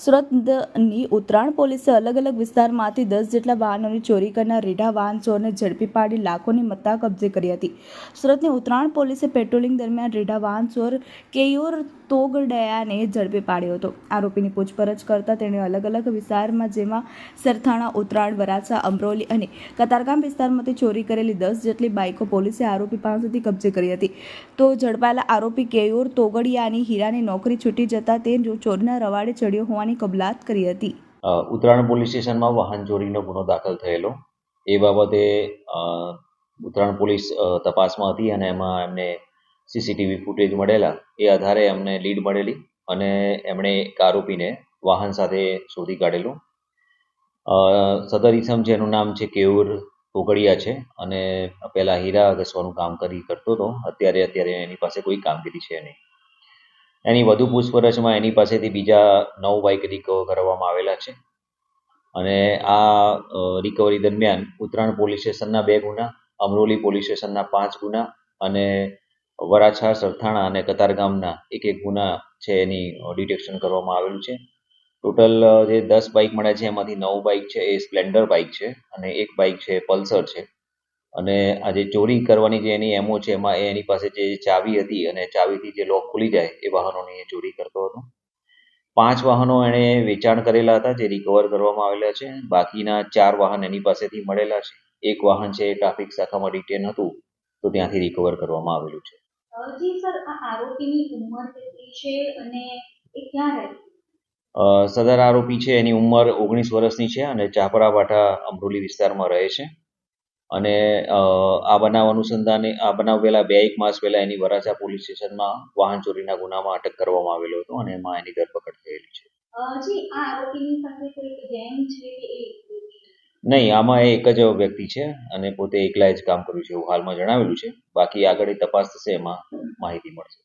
સુરતની ઉત્તરાયણ પોલીસે અલગ અલગ વિસ્તારમાંથી 10 જેટલા વાહનોની ચોરી કરનાર રીઢા વાહન ચોરને ઝડપી પાડી લાખોની મત્તા કબજે કરી હતી. સુરતની ઉત્તરાયણ પોલીસે પેટ્રોલિંગ દરમિયાન રીઢા વાહન ચોર કેયુર તોગડિયાને ઝડપી પાડ્યો હતો. આરોપીની પૂછપરછ કરતા તેણે અલગ અલગ વિસ્તારમાં જેમાં સરથાણા, ઉત્તરાયણ, વરાછા, અમરોલી અને કતારગામ વિસ્તારમાંથી ચોરી કરેલી 10 જેટલી બાઇકો પોલીસે આરોપી પાસેથી કબજે કરી હતી. તો ઝડપાયેલા આરોપી કેયુર તોગડિયાની હીરાની નોકરી છૂટી જતા તે ચોરના રવાડે ચડ્યો હોવાની કબૂલાત કરી હતી. ઉત્તરાયણ પોલીસ સ્ટેશનમાં વાહન ચોરીનો ગુનો દાખલ થયેલો એ બાબતે ઉત્તરાયણ પોલીસ તપાસમાં હતી અને એમાં એમને સીસીટીવી ફૂટેજ મળેલા એ આધારે અમને લીડ મળેલી અને એમણે એક આરોપીને વાહન સાથે શોધી કાઢેલું. સદર ઈસમ જેનું નામ છે કેયુર તોગડિયા છે અને પહેલાં હીરા ઘસવાનું કામ કરતો હતો. અત્યારે એની પાસે કોઈ કામગીરી છે નહીં. એની વધુ પૂછપરછમાં એની પાસેથી બીજા 9 બાઇક રિકવર કરવામાં આવેલા છે અને આ રિકવરી દરમિયાન ઉત્તરાયણ પોલીસ સ્ટેશનના 2 ગુના, અમરોલી પોલીસ સ્ટેશનના 5 ગુના અને વરાછા, સરથાણા અને કતારગામના એક ગુના છે એની ડિટેક્શન કરવામાં આવેલું છે. ટોટલ જે 10 બાઇક મળ્યા છે એમાંથી 9 બાઇક છે એ સ્પ્લેન્ડર બાઇક છે અને એક બાઇક છે પલ્સર છે. અને આ જે ચોરી કરવાની જે એની એમો છે એમાં એની પાસે જે ચાવી હતી અને ચાવીથી જે લોક ખુલી જાય એ વાહનોની એ ચોરી કરતો હતો. 5 વાહનો એણે વેચાણ કરેલા હતા જે રિકવર કરવામાં આવેલા છે. બાકીના 4 વાહન એની પાસેથી મળેલા છે. એક વાહન છે એ ટ્રાફિક શાખામાં ડિટેન હતું તો ત્યાંથી રિકવર કરવામાં આવેલું છે. જી સર, આ આરોપીની ઉંમર કેટલી છે અને એ ક્યાં રહે? સદર આરોપી છે એની ઉંમર 19 વર્ષની છે અને ચાપરાવાટા અમરોલી વિસ્તારમાં રહે છે. અને આ બનાવ અનુસંધાને આ બનાવ પહેલાં 2-1 માસ પહેલાં એની વરાછા પોલીસ સ્ટેશનમાં વાહન ચોરીના ગુનામાં અટક કરવામાં આવેલો હતો અને એમાં એની ધરપકડ થયેલી છે. જી, આ આરોપીની સાથે કોઈ ગેંગ છે કે નહીં, આમાં એ એક જ વ્યક્તિ છે અને પોતે એકલાએ જ કામ કર્યું છે એવું હાલમાં જણાવેલું છે. બાકી આગળની તપાસ થશે એમાં માહિતી મળશે.